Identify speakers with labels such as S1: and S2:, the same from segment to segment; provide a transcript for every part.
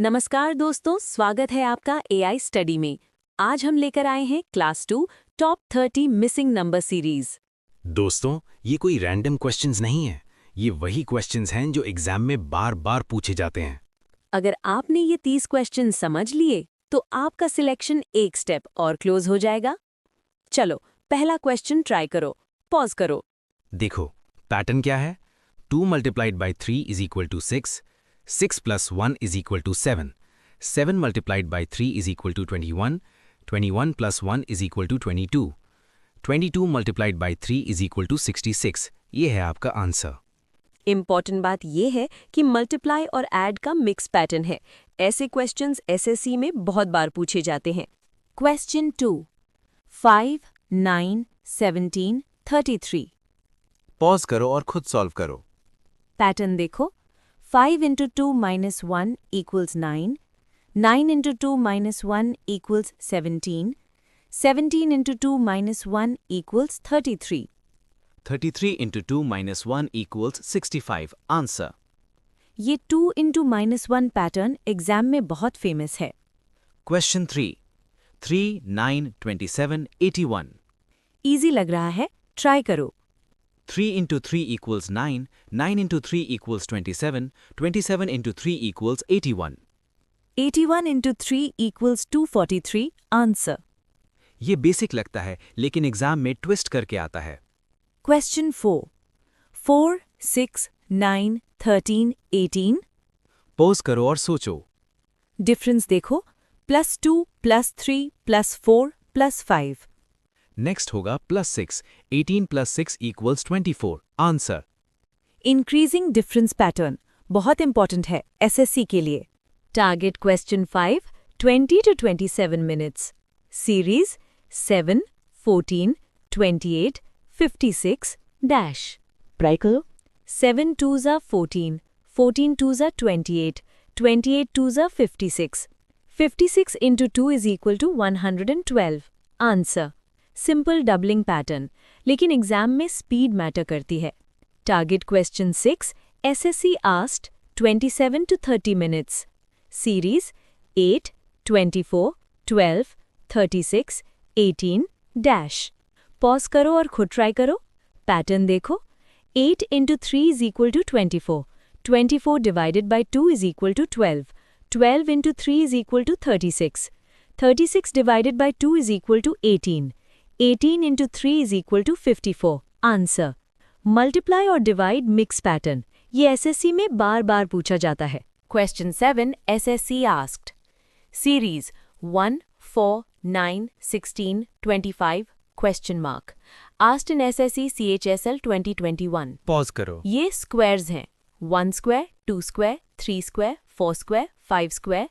S1: नमस्कार दोस्तों, स्वागत है आपका एआई स्टडी में। आज हम लेकर आए हैं class 2 top 30 missing number series.
S2: दोस्तों, ये कोई रैंडम क्वेश्चंस नहीं है। ये वही क्वेश्चंस हैं जो एग्जाम में बार बार पूछे जाते हैं।
S1: अगर आपने ये 30 क्वेश्चन समझ लिए तो आपका सिलेक्शन एक स्टेप और क्लोज हो जाएगा। चलो पहला क्वेश्चन ट्राई करो, पॉज करो।
S2: देखो पैटर्न क्या है। 2 multiplied by 3 is equal to 6, 6 plus 1 is equal to 7, 7 multiplied by 3 is equal to 21, 21 plus 1 is equal to 22, 22 multiplied by 3 is equal to 66। ये है आपका आंसर।
S1: इम्पॉर्टेंट बात यह है कि मल्टीप्लाई और ऐड का मिक्स पैटर्न है। ऐसे क्वेश्चंस एसएससी में बहुत बार पूछे जाते हैं। क्वेश्चन 2, 5, 9, 17, 33।
S3: पॉज करो और खुद सॉल्व करो।
S1: पैटर्न देखो, 5 into 2 minus 1 equals 9, 9 into 2 minus 1 equals 17, 17 into 2 minus 1 equals 33।
S3: 33 into 2 minus 1 equals 65। Answer.
S1: ये 2 इंटू माइनस 1 पैटर्न एग्जाम में बहुत फेमस है।
S3: क्वेश्चन 3, 3, 9, 27, 81।
S1: इजी लग रहा है, ट्राई करो।
S3: 3 into 3 equals 9, 9 into 3 equals 27, 27 into 3 equals 81।
S1: 81 into 3 equals 243। Answer.
S3: ये बेसिक लगता है लेकिन एग्जाम में ट्विस्ट करके आता है।
S1: क्वेश्चन 4, 4, 6, 9, 13, 18।
S3: पॉज करो और सोचो।
S1: डिफरेंस देखो, +2, +3, +4, +5।
S3: नेक्स्ट होगा +6, 18 plus 6 equals 24। Answer.
S1: Increasing difference pattern बहुत इंपॉर्टेंट है एसएससी के लिए। Target question 5, 20 to 27 minutes. Series 7, 14, 28, 56 dash. Try करो। 7 2s are 14, 14 2s are 28, 28 2s are 56, 56 into 2 is equal to 112। Answer. Simple doubling pattern, लेकिन exam में speed matter करती है। Target question 6, SSC asked 27 to 30 minutes. Series 8, 24, 12, 36, 18 dash. Pause करो और खुद try करो। Pattern देखो, 8 into 3 is equal to 24, 24 divided by 2 is equal to 12, 12 into 3 is equal to 36, 36 divided by 2 is equal to 18, 18 into 3 is equal to 54। Answer. Multiply और divide mix pattern, ये SSC में बार बार पूछा जाता है। Question 7, SSC asked. Series 1, 4, 9, 16, 25 question mark. Asked in SSC CHSL 2021।
S3: Pause करो।
S1: ये squares हैं, 1 square, 2 square, 3 square, 4 square, 5 square,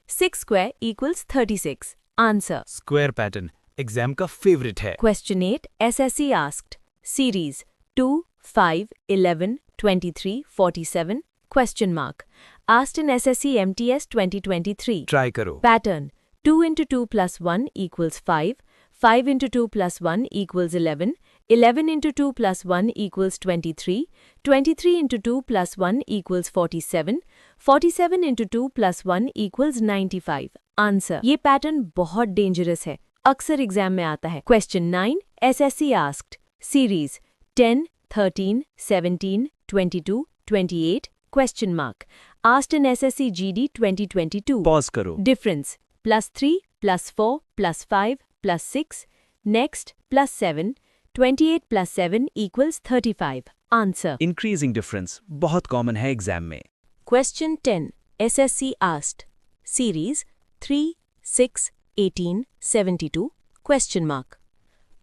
S1: 6 square equals 36। Answer.
S3: Square pattern exam का फेवरेट है।
S1: Question 8, SSC asked. Series 2, 5, 11, 23, 47 question mark. Asked in SSC MTS 2023।
S3: Try करो।
S1: Pattern 2 into 2 plus 1 equals 5, 5 into 2 plus 1 equals 11, 11 into 2 plus 1 equals 23, 23 into 2 plus 1 equals 47, 47 into 2 plus 1 equals 95। Answer. ये pattern बहुत dangerous है, अक्सर exam में आता है। Question 9, SSC asked. Series 10, 13, 17, 22, 28 question mark. Asked in SSC GD 2022।
S3: Pause करो।
S1: Difference +3, +4, +5, +6, next +7, 28 + 7 equals 35। Answer.
S3: Increasing difference बहुत common है एग्जाम में।
S1: Question 10, SSC asked. Series 3, 6, 18, 72 question mark.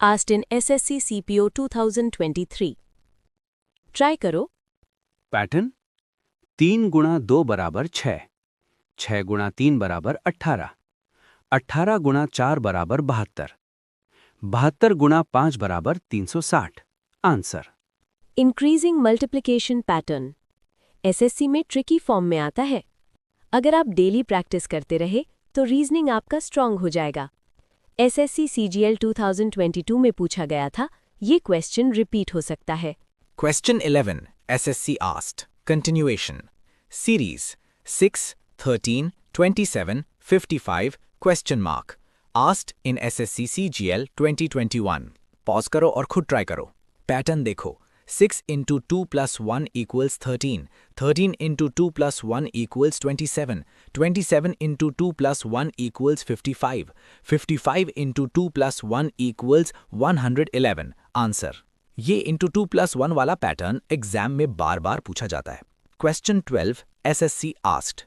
S1: Asked in SSC CPO 2023। Try करो।
S3: Pattern 3 गुणा 2 बराबर 6, 6 गुणा 3 बराबर 18, 18 गुणा 4 बराबर 72, 72 गुणा 5 बराबर 360। Answer.
S1: Increasing multiplication pattern SSC में ट्रिकी फॉर्म में आता है। अगर आप डेली प्रैक्टिस करते रहे तो रीजनिंग आपका स्ट्रांग हो जाएगा। एसएससी सीजीएल 2022 में पूछा गया था, ये क्वेश्चन रिपीट हो सकता है।
S4: Question 11, SSC asked. Continuation. Series 6, 13, 27, 55, question mark. Asked in SSC CGL 2021. Pause करो और खुद ट्राई करो. पैटर्न देखो. 6 into 2 plus 1 equals 13. 13 into 2 plus 1 equals 27. 27 into 2 plus 1 equals 55. 55 into 2 plus 1 equals 111. Answer. ये into 2 plus 1 वाला पैटर्न एग्जाम में बार बार पूछा जाता है. Question 12 SSC asked.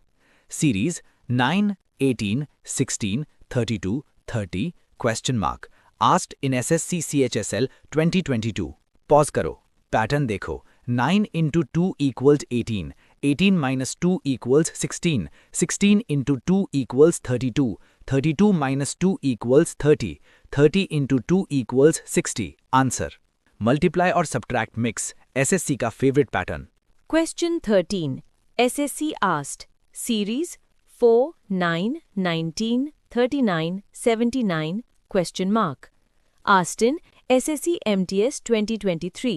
S4: Series 9, 18, 16, 32, 30, question mark. Asked in SSC CHSL 2022. Pause करो. पैटर्न देखो. 9 into 2 equals 18. 18 minus 2 equals 16. 16 into 2 equals 32. 32 minus 2 equals 30. 30 into 2 equals 60. Answer. Multiply और subtract mix. SSC का favorite pattern.
S1: Question 13. SSC asked. Series 4, 9, 19, 39, 79, question mark. Asked in SSC MTS 2023.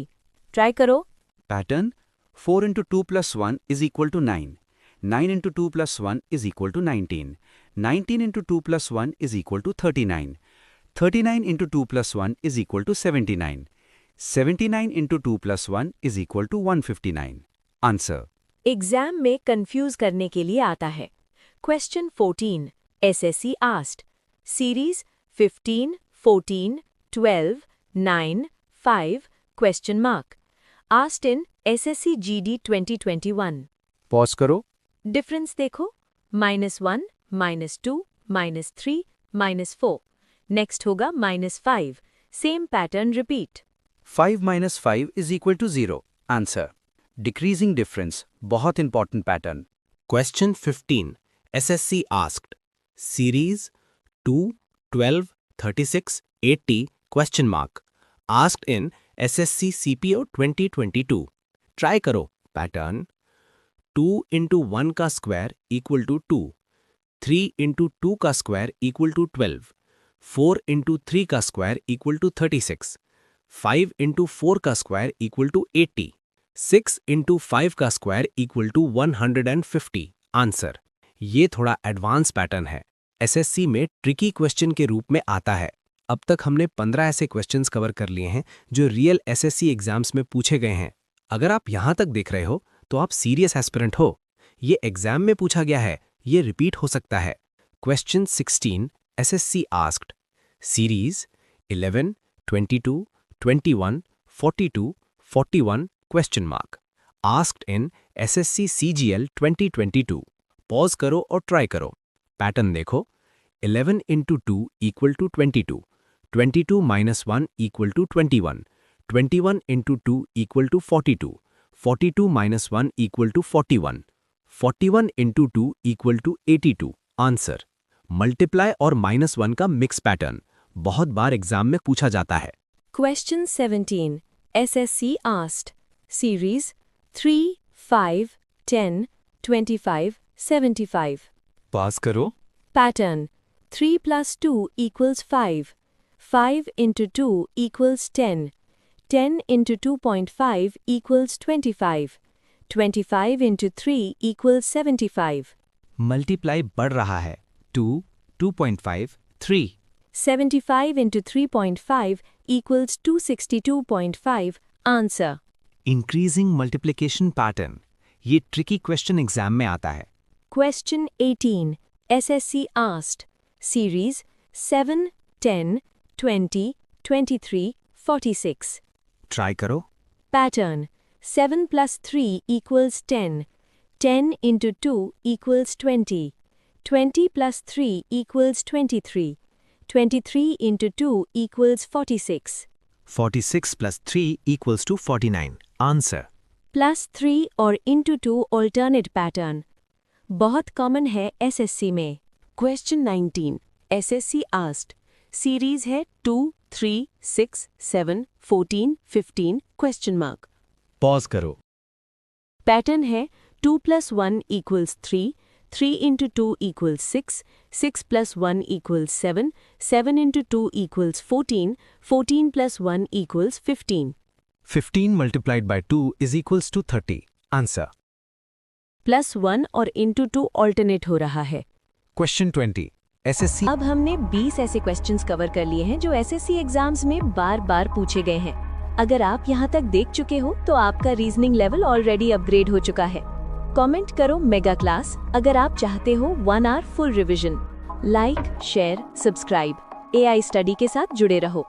S1: Try करो.
S3: Pattern 4 into 2 plus 1 is equal to 9. 9 into 2 plus 1 is equal to 19. 19 into 2 plus 1 is equal to 39. 39 into 2 plus 1 is equal to 79. 79 into 2 plus 1 is equal to 159. Answer.
S1: Exam में confuse करने के लिए आता है. Question 14. SSC asked. Series 15, 14, 12, 9, 5, question mark. Asked in SSC GD 2021.
S3: Pause करो.
S1: Difference देखो. -1, -2, -3, -4. Next होगा -5. Same pattern repeat.
S3: 5 minus 5 is equal to 0. Answer. Decreasing difference. बहुत important pattern.
S2: Question 15. SSC asked. Series 2, 12, 36, 80, question mark. Asked in SSC CPO 2022. Try करो. Pattern 2 into 1 का square equal to 2. 3 into 2 का square equal to 12. 4 into 3 का square equal to 36. 5 into 4 का square equal to 80. 6 into 5 का square equal to 150. Answer. ये थोड़ा advance pattern है. SSC में ट्रिकी क्वेश्चन के रूप में आता है. अब तक हमने 15 ऐसे क्वेश्चंस कवर कर लिए हैं जो रियल SSC एग्जाम्स में पूछे गए हैं. अगर आप यहां तक देख रहे हो तो आप सीरियस एस्पिरेंट हो. ये एग्जाम में पूछा गया है, ये रिपीट हो सकता है. Question 16 SSC asked. Series 11, 22, 21, 42, 41, question mark. Asked in SSC CGL 2022. Pause करो और ट्राई करो. पैटर्न देखो. 11 into 2 equal to 22. 22 minus 1 equal to 21. 21 into 2 equal to 42. 42 minus 1 equal to 41. 41 into 2 equal to 82. Answer. Multiply और -1 का mix pattern बहुत बार exam में पूछा जाता है.
S1: Question 17. SSC asked. Series 3, 5, 10, 25, 75.
S3: Pause करो.
S1: Pattern 3 plus 2 equals 5. 5 into 2 equals 10. 10 into 2.5 equals 25. 25 into 3 equals 75.
S2: Multiply बढ़ रहा है. 2, 2.5, 3.
S1: 75 into 3.5 equals 262.5. Answer.
S2: Increasing multiplication pattern. ये ट्रिकी क्वेश्चन एग्जाम में आता है.
S1: Question 18. SSC asked. Series 7, 10, 20, 23, 46.
S2: Try करो.
S1: Pattern 7 plus 3 equals 10. 10 into 2 equals 20. 20 plus 3 equals 23. 23 into 2 equals 46.
S2: 46 plus 3 equals to 49. Answer.
S1: Plus 3 और into 2 alternate pattern. बहुत common है SSC में. Question 19. SSC asked. Series है 2, 3, 6, 7, 14, 15, question mark.
S2: Pause करो.
S1: Pattern है 2 plus 1 equals 3, 3 into 2 equals 6, 6 plus 1 equals 7, 7 into 2 equals 14, 14 plus 1 equals 15.
S2: 15 multiplied by 2 is equals to 30. Answer.
S1: Plus 1 और into 2 alternate हो रहा है.
S2: क्वेश्चन 20 एसएससी
S1: अब हमने 20 ऐसे क्वेश्चंस कवर कर लिए हैं जो एसएससी एग्जाम्स में बार बार पूछे गए हैं। अगर आप यहाँ तक देख चुके हो तो आपका रीजनिंग लेवल ऑलरेडी अपग्रेड हो चुका है। कमेंट करो मेगा क्लास अगर आप चाहते हो 1 hour full revision. Like, share, subscribe. AI study के साथ जुड़े रहो।